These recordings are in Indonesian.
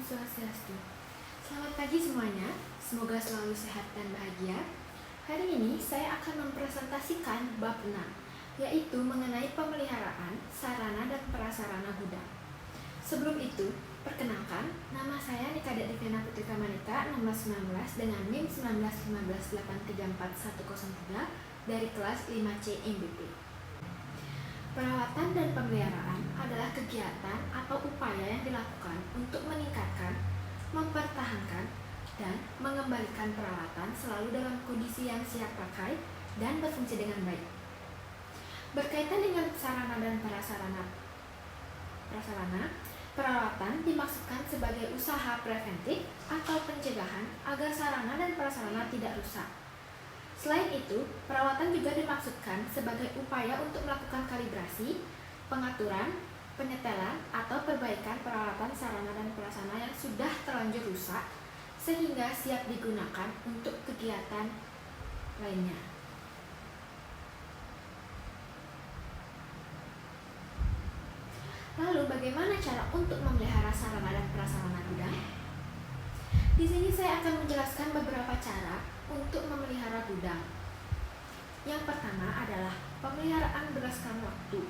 Swastiastu. Selamat pagi semuanya, semoga selalu sehat dan bahagia. Hari ini saya akan mempresentasikan bab 6, yaitu mengenai pemeliharaan sarana dan prasarana gudang. Sebelum itu, perkenalkan, nama saya Nika Devina Putri Kamanita, nomor 19 dengan NIM 19158341003 dari kelas 5C MBP. Perawatan dan pemeliharaan adalah kegiatan atau upaya yang dilakukan untuk meningkatkan, mempertahankan, dan mengembalikan peralatan selalu dalam kondisi yang siap pakai dan berfungsi dengan baik. Berkaitan dengan sarana dan prasarana, perawatan dimaksudkan sebagai usaha preventif atau pencegahan agar sarana dan prasarana tidak rusak. Selain itu, perawatan juga dimaksudkan sebagai upaya untuk melakukan kalibrasi, pengaturan, penyetelan, atau perbaikan peralatan sarana dan prasarana yang sudah terlanjur rusak sehingga siap digunakan untuk kegiatan lainnya. Lalu, bagaimana cara untuk memelihara sarana dan prasarana gudang? Di sini saya akan menjelaskan beberapa cara untuk memelihara gudang. Yang pertama adalah pemeliharaan berdasarkan waktu,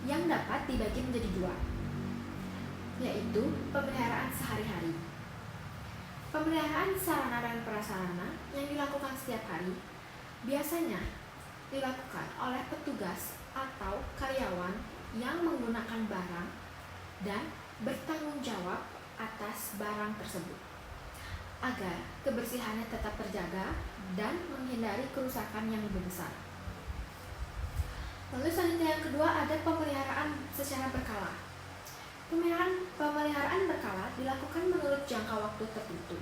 yang dapat dibagi menjadi dua, yaitu pemeliharaan sehari-hari. Pemeliharaan sarana dan prasarana yang dilakukan setiap hari biasanya dilakukan oleh petugas atau karyawan yang menggunakan barang dan bertanggung jawab atas barang tersebut, agar kebersihannya tetap terjaga dan menghindari kerusakan yang lebih besar. Lalu selanjutnya yang kedua ada pemeliharaan secara berkala. Pemeliharaan berkala dilakukan menurut jangka waktu tertentu.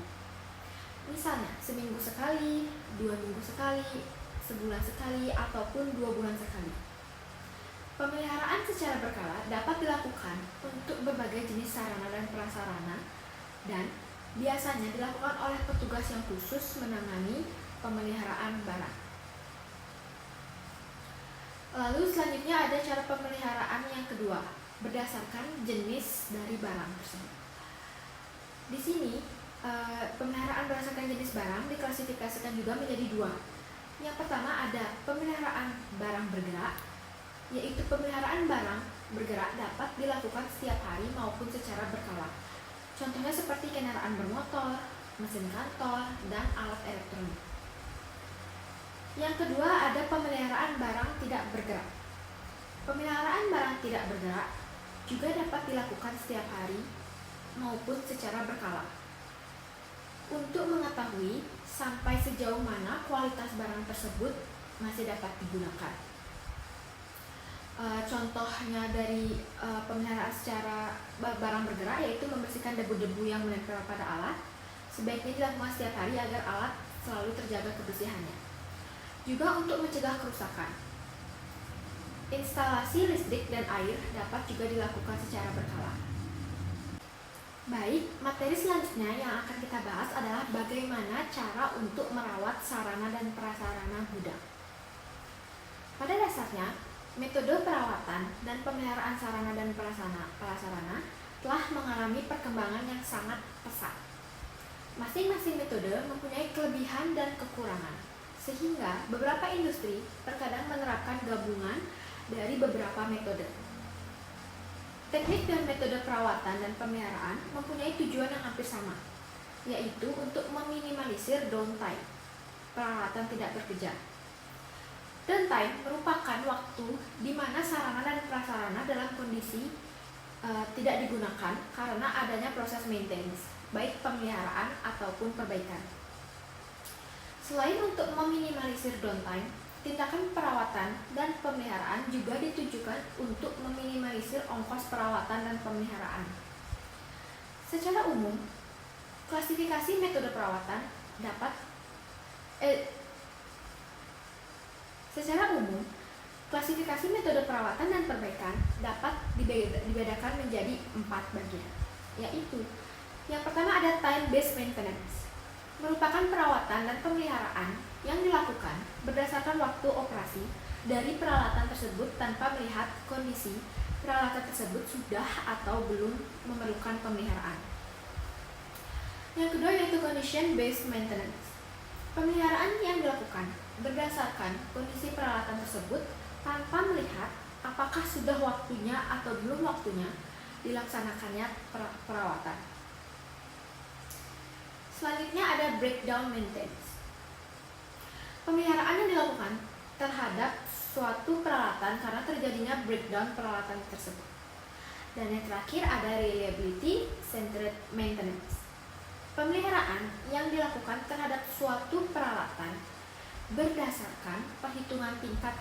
Misalnya seminggu sekali, 2 minggu sekali, sebulan sekali, ataupun 2 bulan sekali. Pemeliharaan secara berkala dapat dilakukan untuk berbagai jenis sarana dan prasarana dan biasanya dilakukan oleh petugas yang khusus menangani pemeliharaan barang. Lalu selanjutnya ada cara pemeliharaan yang kedua, berdasarkan jenis dari barang tersebut. Di sini, pemeliharaan berdasarkan jenis barang diklasifikasikan juga menjadi dua. Yang pertama ada pemeliharaan barang bergerak, yaitu pemeliharaan barang bergerak dapat dilakukan setiap hari maupun secara berkala. Contohnya seperti kendaraan bermotor, mesin kantor, dan alat elektronik. Yang kedua ada pemeliharaan barang tidak bergerak. Pemeliharaan barang tidak bergerak juga dapat dilakukan setiap hari maupun secara berkala. Untuk mengetahui sampai sejauh mana kualitas barang tersebut masih dapat digunakan. Contohnya dari pemeliharaan secara barang bergerak yaitu membersihkan debu-debu yang menempel pada alat. Sebaiknya dilakukan setiap hari agar alat selalu terjaga kebersihannya. Juga untuk mencegah kerusakan, instalasi listrik dan air dapat juga dilakukan secara berkala. Baik, materi selanjutnya yang akan kita bahas adalah bagaimana cara untuk merawat sarana dan prasarana gudang. Pada dasarnya, metode perawatan dan pemeliharaan sarana dan prasarana telah mengalami perkembangan yang sangat pesat. Masing-masing metode mempunyai kelebihan dan kekurangan, sehingga beberapa industri terkadang menerapkan gabungan dari beberapa metode. Teknik dan metode perawatan dan pemeliharaan mempunyai tujuan yang hampir sama, yaitu untuk meminimalisir downtime, peralatan tidak bekerja. Downtime merupakan waktu di mana sarana dan prasarana dalam kondisi tidak digunakan karena adanya proses maintenance, baik pemeliharaan ataupun perbaikan. Selain untuk meminimalisir downtime, tindakan perawatan dan pemeliharaan juga ditujukan untuk meminimalisir ongkos perawatan dan pemeliharaan. Secara umum, klasifikasi metode perawatan klasifikasi metode perawatan dan perbaikan dapat dibedakan menjadi 4 bagian, yaitu yang pertama ada time-based maintenance, merupakan perawatan dan pemeliharaan yang dilakukan berdasarkan waktu operasi dari peralatan tersebut tanpa melihat kondisi peralatan tersebut sudah atau belum memerlukan pemeliharaan. Yang kedua yaitu condition based maintenance. Pemeliharaan yang dilakukan berdasarkan kondisi peralatan tersebut tanpa melihat apakah sudah waktunya atau belum waktunya dilaksanakannya perawatan. Selanjutnya ada breakdown maintenance. Pemeliharaan yang dilakukan terhadap suatu peralatan karena terjadinya breakdown peralatan tersebut. Dan yang terakhir ada reliability centered maintenance. Pemeliharaan yang dilakukan terhadap suatu peralatan berdasarkan perhitungan tingkat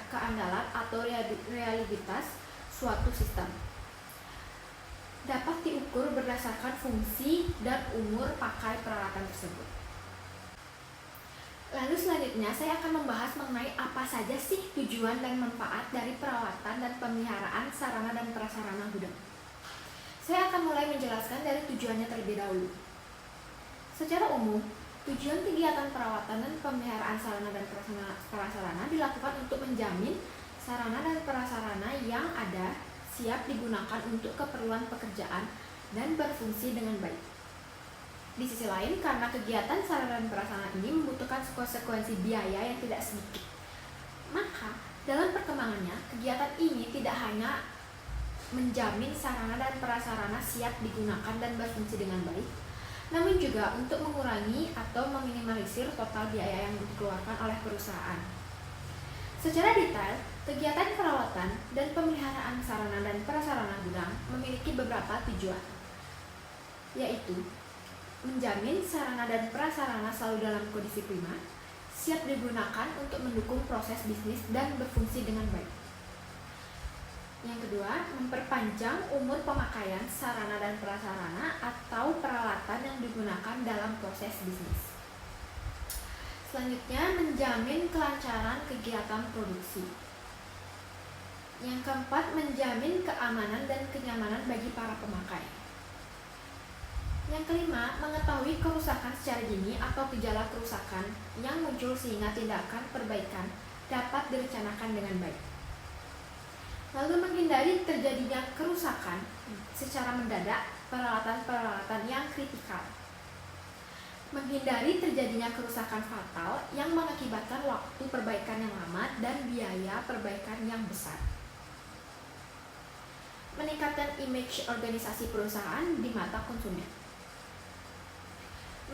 keandalan atau reliabilitas suatu sistem. Dapat diukur berdasarkan fungsi dan umur pakai peralatan tersebut. Lalu selanjutnya saya akan membahas mengenai apa saja sih tujuan dan manfaat dari perawatan dan pemeliharaan sarana dan prasarana gudang. Saya akan mulai menjelaskan dari tujuannya terlebih dahulu. Secara umum, tujuan kegiatan perawatan dan pemeliharaan sarana dan prasarana dilakukan untuk menjamin sarana dan prasarana yang ada siap digunakan untuk keperluan pekerjaan dan berfungsi dengan baik. Di sisi lain, karena kegiatan sarana dan prasarana ini membutuhkan konsekuensi biaya yang tidak sedikit, maka dalam perkembangannya, kegiatan ini tidak hanya menjamin sarana dan prasarana siap digunakan dan berfungsi dengan baik, namun juga untuk mengurangi atau meminimalisir total biaya yang dikeluarkan oleh perusahaan. Secara detail, kegiatan perawatan dan pemeliharaan sarana dan prasarana gudang memiliki beberapa tujuan, yaitu menjamin sarana dan prasarana selalu dalam kondisi prima, siap digunakan untuk mendukung proses bisnis dan berfungsi dengan baik. Yang kedua, memperpanjang umur pemakaian sarana dan prasarana atau peralatan yang digunakan dalam proses bisnis. Selanjutnya, menjamin kelancaran kegiatan produksi. Yang keempat, menjamin keamanan dan kenyamanan bagi para pemakai. Yang kelima, mengetahui kerusakan secara dini atau gejala kerusakan yang muncul sehingga tindakan perbaikan dapat direncanakan dengan baik. Lalu menghindari terjadinya kerusakan secara mendadak peralatan-peralatan yang kritikal. Menghindari terjadinya kerusakan fatal yang mengakibatkan waktu perbaikan yang lama dan biaya perbaikan yang besar. Meningkatkan image organisasi perusahaan di mata konsumen.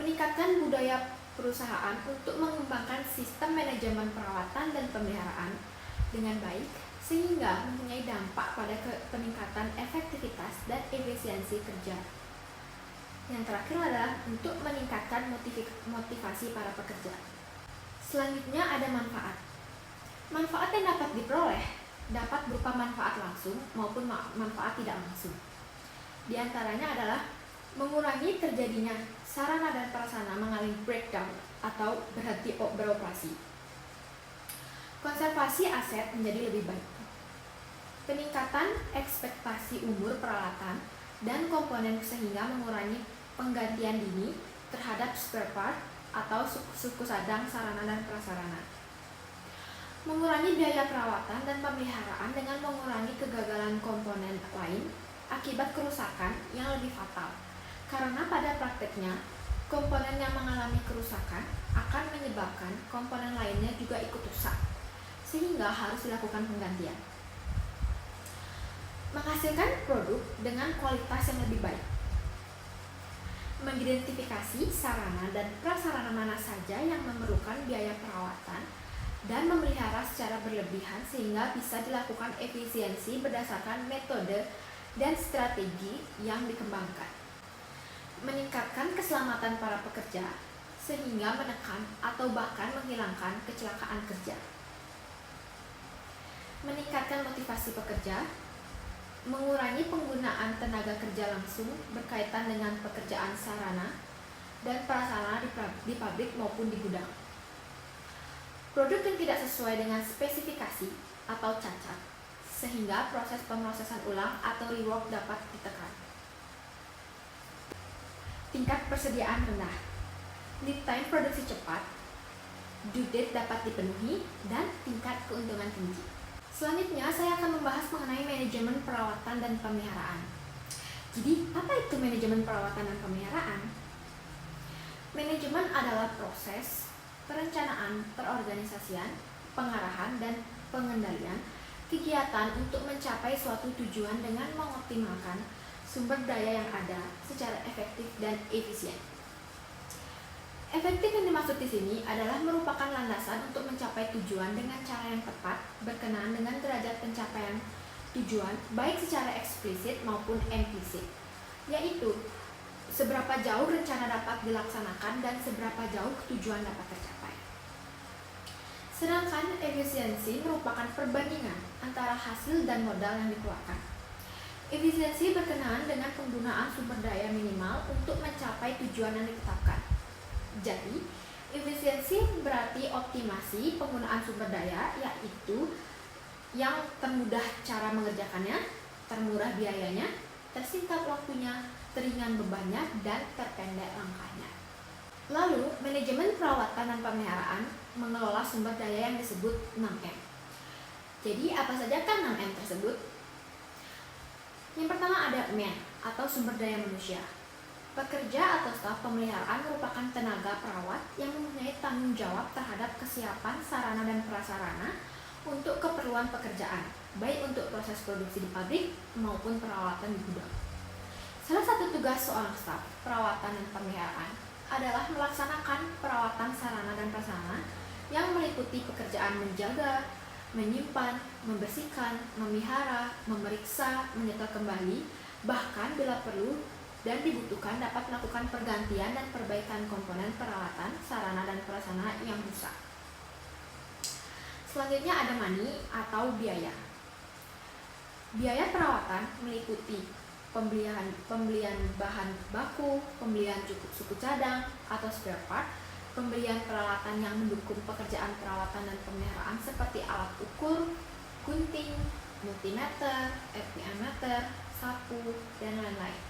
Meningkatkan budaya perusahaan untuk mengembangkan sistem manajemen perawatan dan pemeliharaan dengan baik sehingga mempunyai dampak pada peningkatan efektivitas dan efisiensi kerja. Yang terakhir adalah untuk meningkatkan motivasi para pekerja. Selanjutnya ada manfaat. Manfaat yang dapat diperoleh dapat berupa manfaat langsung maupun manfaat tidak langsung. Di antaranya adalah mengurangi terjadinya sarana dan prasarana mengalami breakdown atau berhenti beroperasi. Konservasi aset menjadi lebih baik. Peningkatan ekspektasi umur peralatan dan komponen sehingga mengurangi penggantian dini terhadap spare part atau suku cadang sarana dan prasarana. Mengurangi biaya perawatan dan pemeliharaan dengan mengurangi kegagalan komponen lain akibat kerusakan yang lebih fatal. Karena pada prakteknya, komponen yang mengalami kerusakan akan menyebabkan komponen lainnya juga ikut rusak, sehingga harus dilakukan penggantian. Menghasilkan produk dengan kualitas yang lebih baik. Mengidentifikasi sarana dan prasarana mana saja yang memerlukan biaya perawatan dan memelihara secara berlebihan sehingga bisa dilakukan efisiensi berdasarkan metode dan strategi yang dikembangkan. Meningkatkan keselamatan para pekerja sehingga menekan atau bahkan menghilangkan kecelakaan kerja. Meningkatkan motivasi pekerja, mengurangi penggunaan tenaga kerja langsung berkaitan dengan pekerjaan sarana dan prasarana di pabrik maupun di gudang. Produk yang tidak sesuai dengan spesifikasi atau cacat, sehingga proses pemrosesan ulang atau rework dapat ditekan. Tingkat persediaan rendah, lead time produksi cepat, due date dapat dipenuhi, dan tingkat keuntungan tinggi. Selanjutnya, saya akan membahas mengenai manajemen perawatan dan pemeliharaan. Jadi, apa itu manajemen perawatan dan pemeliharaan? Manajemen adalah proses perencanaan, perorganisasian, pengarahan, dan pengendalian kegiatan untuk mencapai suatu tujuan dengan mengoptimalkan sumber daya yang ada secara efektif dan efisien. Efektif yang dimaksud di sini adalah merupakan landasan untuk mencapai tujuan dengan cara yang tepat berkenaan dengan derajat pencapaian tujuan baik secara eksplisit maupun implisit, yaitu seberapa jauh rencana dapat dilaksanakan dan seberapa jauh tujuan dapat tercapai. Sedangkan efisiensi merupakan perbandingan antara hasil dan modal yang dikeluarkan. Efisiensi berkenaan dengan penggunaan sumber daya minimal untuk mencapai tujuan yang ditetapkan. Jadi, efisiensi berarti optimasi penggunaan sumber daya, yaitu yang termudah cara mengerjakannya, termurah biayanya, tersingkat waktunya, teringan bebannya, dan terpendek langkahnya. Lalu, manajemen perawatan dan pemeliharaan mengelola sumber daya yang disebut 6M. Jadi, apa saja kan 6M tersebut? Yang pertama ada man atau sumber daya manusia. Pekerja atau staf pemeliharaan merupakan tenaga perawat yang mempunyai tanggung jawab terhadap kesiapan sarana dan prasarana untuk keperluan pekerjaan, baik untuk proses produksi di pabrik maupun perawatan di gudang. Salah satu tugas seorang staf perawatan dan pemeliharaan adalah melaksanakan perawatan sarana dan prasarana yang meliputi pekerjaan menjaga, menyimpan, membersihkan, memelihara, memeriksa, menyetel kembali, bahkan bila perlu dan dibutuhkan dapat melakukan pergantian dan perbaikan komponen peralatan, sarana dan prasarana yang rusak. Selanjutnya ada money atau biaya. Biaya perawatan meliputi pembelian bahan baku, pembelian suku cadang atau spare part, pembelian peralatan yang mendukung pekerjaan perawatan dan pemeliharaan seperti alat ukur, gunting, multimeter, RPM meter, sapu, dan lain-lain.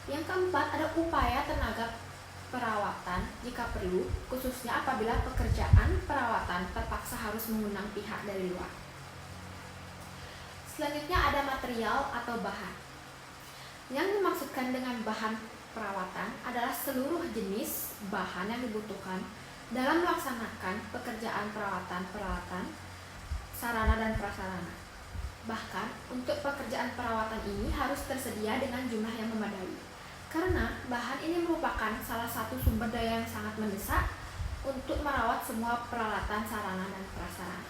Yang keempat ada upaya tenaga perawatan jika perlu, khususnya apabila pekerjaan perawatan terpaksa harus mengundang pihak dari luar. Selanjutnya ada material atau bahan. Yang dimaksudkan dengan bahan perawatan adalah seluruh jenis bahan yang dibutuhkan dalam melaksanakan pekerjaan perawatan peralatan, sarana dan prasarana. Bahkan untuk pekerjaan perawatan ini harus tersedia dengan jumlah yang memadai. Karena bahan ini merupakan salah satu sumber daya yang sangat mendesak untuk merawat semua peralatan sarana dan prasarana.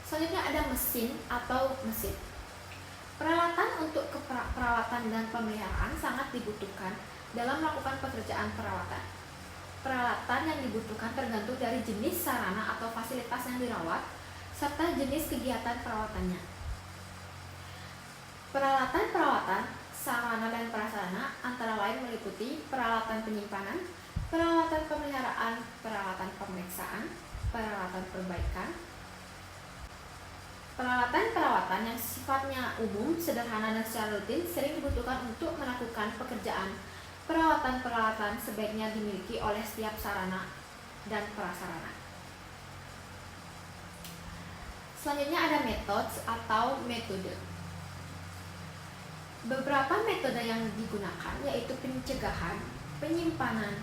Selanjutnya ada mesin atau mesin. Peralatan untuk perawatan dan pemeliharaan sangat dibutuhkan dalam melakukan pekerjaan perawatan. Peralatan yang dibutuhkan tergantung dari jenis sarana atau fasilitas yang dirawat serta jenis kegiatan perawatannya. Peralatan perawatan sarana dan prasarana antara lain meliputi peralatan penyimpanan, peralatan pemeliharaan, peralatan pemeriksaan, peralatan perbaikan, peralatan perawatan yang sifatnya umum, sederhana dan secara rutin sering dibutuhkan untuk melakukan pekerjaan. Peralatan-peralatan sebaiknya dimiliki oleh setiap sarana dan prasarana. Selanjutnya ada metode atau metode. Beberapa metode yang digunakan yaitu pencegahan, penyimpanan,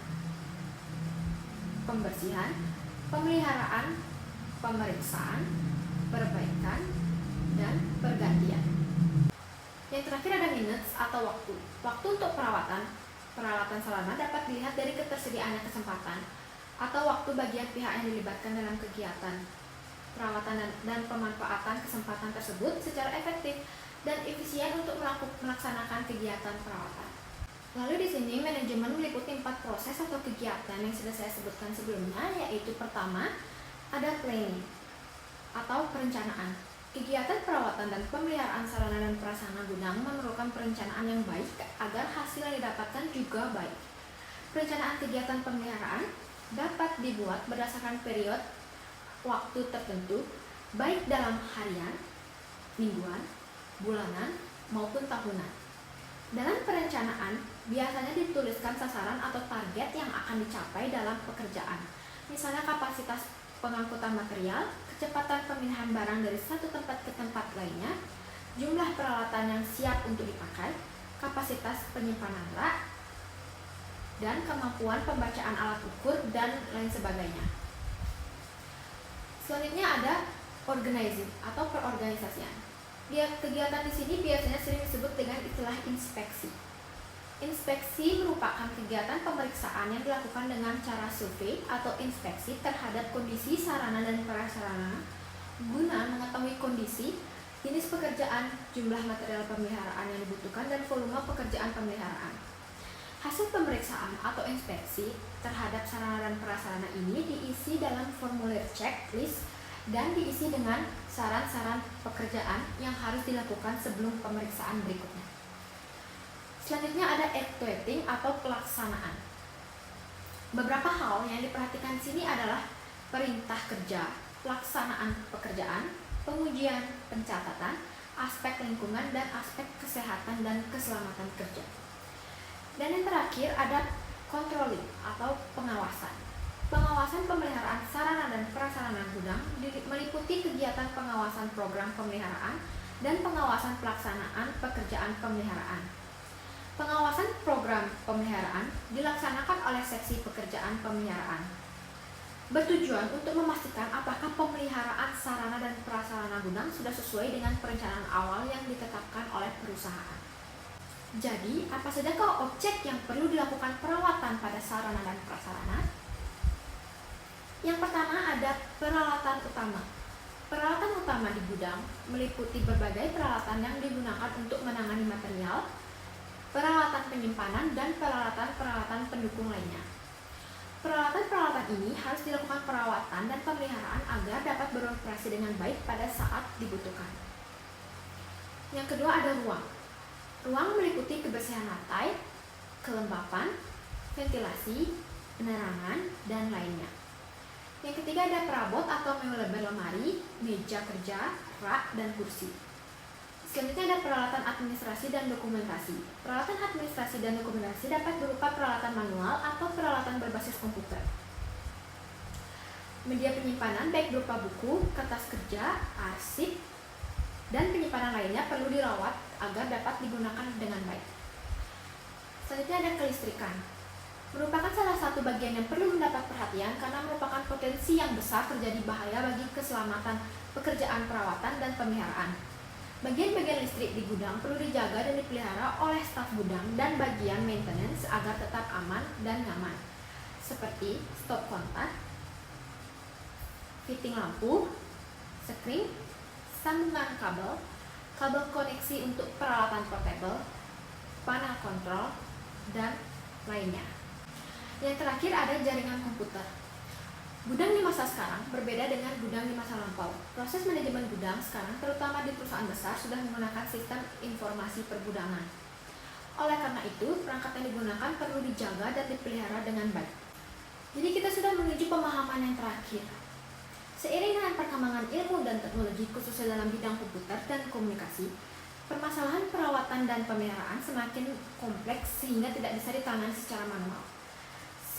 pembersihan, pemeliharaan, pemeriksaan, perbaikan, dan pergantian. Yang terakhir ada minutes atau waktu. Waktu untuk peralatan sarana dapat dilihat dari ketersediaannya kesempatan atau waktu bagian pihak yang dilibatkan dalam kegiatan perawatan dan pemanfaatan kesempatan tersebut secara efektif dan efisien untuk melaksanakan kegiatan perawatan. Lalu di sini manajemen meliputi 4 proses atau kegiatan yang sudah saya sebutkan sebelumnya, yaitu pertama ada planning atau perencanaan. Kegiatan perawatan dan pemeliharaan sarana dan prasarana gudang memerlukan perencanaan yang baik agar hasil yang didapatkan juga baik. Perencanaan kegiatan pemeliharaan dapat dibuat berdasarkan periode waktu tertentu, baik dalam harian, mingguan, bulanan, maupun tahunan. Dalam perencanaan, biasanya dituliskan sasaran atau target yang akan dicapai dalam pekerjaan. Misalnya kapasitas pengangkutan material, kecepatan pemindahan barang dari satu tempat ke tempat lainnya, jumlah peralatan yang siap untuk dipakai, kapasitas penyimpanan rak, dan kemampuan pembacaan alat ukur, dan lain sebagainya. Selanjutnya ada organizing atau perorganisasian. Kegiatan di sini biasanya sering disebut dengan istilah inspeksi. Inspeksi merupakan kegiatan pemeriksaan yang dilakukan dengan cara survei atau inspeksi terhadap kondisi sarana dan prasarana guna mengetahui kondisi, jenis pekerjaan, jumlah material pemeliharaan yang dibutuhkan, dan volume pekerjaan pemeliharaan. Hasil pemeriksaan atau inspeksi terhadap sarana dan prasarana ini diisi dalam formulir checklist dan diisi dengan saran-saran pekerjaan yang harus dilakukan sebelum pemeriksaan berikutnya. Selanjutnya ada actuating atau pelaksanaan. Beberapa hal yang diperhatikan di sini adalah perintah kerja, pelaksanaan pekerjaan, pengujian, pencatatan, aspek lingkungan, dan aspek kesehatan dan keselamatan kerja. Dan yang terakhir ada controlling atau pengawasan. Pengawasan pemeliharaan sarana dan prasarana gudang meliputi kegiatan pengawasan program pemeliharaan dan pengawasan pelaksanaan pekerjaan pemeliharaan. Pengawasan program pemeliharaan dilaksanakan oleh seksi pekerjaan pemeliharaan, bertujuan untuk memastikan apakah pemeliharaan sarana dan prasarana gudang sudah sesuai dengan perencanaan awal yang ditetapkan oleh perusahaan. Jadi, apa sajakah objek yang perlu dilakukan perawatan pada sarana dan prasarana? Yang pertama ada peralatan utama. Peralatan utama di gudang meliputi berbagai peralatan yang digunakan untuk menangani material, peralatan penyimpanan, dan peralatan-peralatan pendukung lainnya. Peralatan-peralatan ini harus dilakukan perawatan dan pemeliharaan agar dapat beroperasi dengan baik pada saat dibutuhkan. Yang kedua ada ruang. Ruang meliputi kebersihan lantai, kelembapan, ventilasi, penerangan, dan lainnya. Yang ketiga ada perabot atau meuleber lemari, meja kerja, rak, dan kursi. Selanjutnya ada peralatan administrasi dan dokumentasi. Peralatan administrasi dan dokumentasi dapat berupa peralatan manual atau peralatan berbasis komputer. Media penyimpanan baik berupa buku, kertas kerja, arsip, dan penyimpanan lainnya perlu dirawat agar dapat digunakan dengan baik. Selanjutnya ada kelistrikan. Merupakan salah satu bagian yang perlu mendapat perhatian karena merupakan potensi yang besar terjadi bahaya bagi keselamatan pekerjaan perawatan dan pemeliharaan. Bagian-bagian listrik di gudang perlu dijaga dan dipelihara oleh staf gudang dan bagian maintenance agar tetap aman dan nyaman, seperti stop kontak, fitting lampu, skring, sambungan kabel, kabel koneksi untuk peralatan portable, panel kontrol, dan lainnya. Yang terakhir ada jaringan komputer. Gudang di masa sekarang berbeda dengan gudang di masa lampau. Proses manajemen gudang sekarang, terutama di perusahaan besar, sudah menggunakan sistem informasi pergudangan. Oleh karena itu, perangkat yang digunakan perlu dijaga dan dipelihara dengan baik. Jadi kita sudah menuju pemahaman yang terakhir. Seiring dengan perkembangan ilmu dan teknologi khususnya dalam bidang komputer dan komunikasi, permasalahan perawatan dan pemeliharaan semakin kompleks sehingga tidak bisa ditangani secara manual.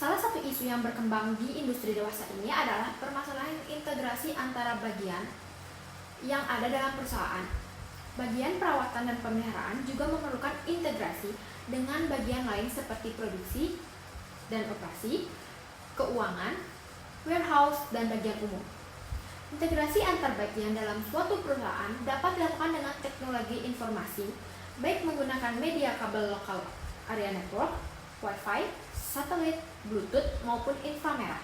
Salah satu isu yang berkembang di industri dewasa ini adalah permasalahan integrasi antara bagian yang ada dalam perusahaan. Bagian perawatan dan pemeliharaan juga memerlukan integrasi dengan bagian lain seperti produksi dan operasi, keuangan, warehouse, dan bagian umum. Integrasi antar bagian dalam suatu perusahaan dapat dilakukan dengan teknologi informasi, baik menggunakan media kabel lokal area network, Wi-Fi, satelit, Bluetooth, maupun inframerah.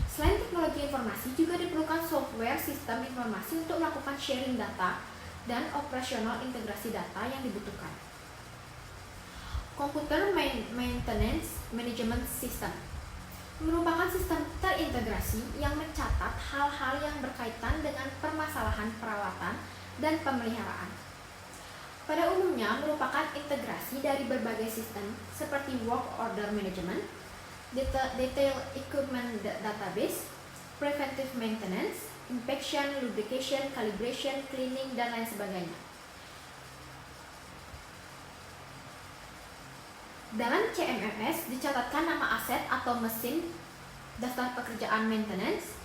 Selain teknologi informasi, juga diperlukan software sistem informasi untuk melakukan sharing data dan operasional integrasi data yang dibutuhkan. Computer Maintenance Management System merupakan sistem terintegrasi yang mencatat hal-hal yang berkaitan dengan permasalahan perawatan dan pemeliharaan. Pada umumnya merupakan integrasi dari berbagai sistem seperti work order management, detail equipment database, preventive maintenance, inspection, lubrication, calibration, cleaning, dan lain sebagainya. Dalam CMMS dicatatkan nama aset atau mesin, daftar pekerjaan maintenance,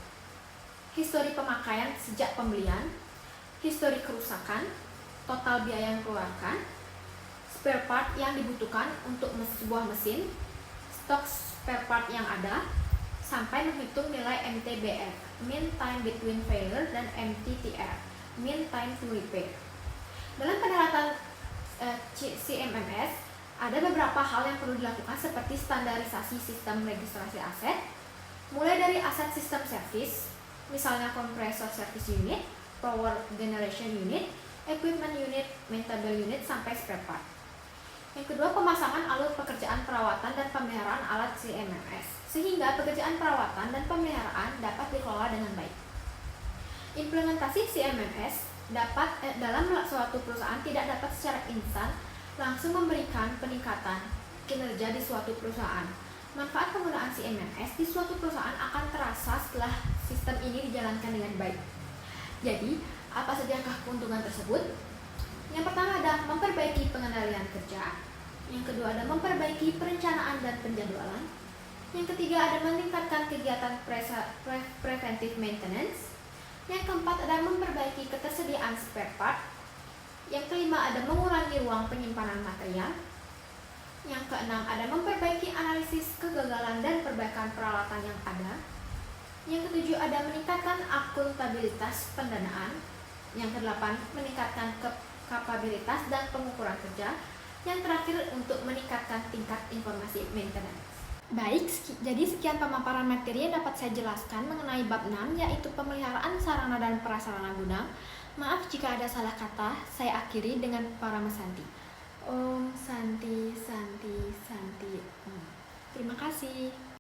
histori pemakaian sejak pembelian, histori kerusakan, total biaya yang dikeluarkan, spare part yang dibutuhkan untuk sebuah mesin, stok spare part yang ada, sampai menghitung nilai MTBF, mean time between failure, dan MTTR, mean time to repair. Dalam penerapan CMMS, ada beberapa hal yang perlu dilakukan seperti standarisasi sistem registrasi aset, mulai dari aset sistem service, misalnya compressor service unit, power generation unit, equipment unit, maintenance unit, sampai spare part. Yang kedua, pemasangan alur pekerjaan perawatan dan pemeliharaan alat CMMS, sehingga pekerjaan perawatan dan pemeliharaan dapat dikelola dengan baik. Implementasi CMMS dalam suatu perusahaan tidak dapat secara instan langsung memberikan peningkatan kinerja di suatu perusahaan. Manfaat penggunaan CMMS di suatu perusahaan akan terasa setelah sistem ini dijalankan dengan baik. Jadi, apa sajakah keuntungan tersebut? Yang pertama ada memperbaiki pengendalian kerja. Yang kedua ada memperbaiki perencanaan dan penjadwalan. Yang ketiga ada meningkatkan kegiatan preventive maintenance. Yang keempat ada memperbaiki ketersediaan spare part. Yang kelima ada mengurangi ruang penyimpanan material. Yang keenam ada memperbaiki analisis kegagalan dan perbaikan peralatan yang ada. Yang ketujuh ada meningkatkan akuntabilitas pendanaan. Yang kedelapan meningkatkan kapabilitas dan pengukuran kerja. Yang terakhir untuk meningkatkan tingkat informasi maintenance. Baik, jadi sekian pemaparan materi yang dapat saya jelaskan mengenai bab 6, yaitu pemeliharaan sarana dan prasarana gudang. Maaf jika ada salah kata, saya akhiri dengan Parama Santi. Om Santi Santi Santi Om. Terima kasih.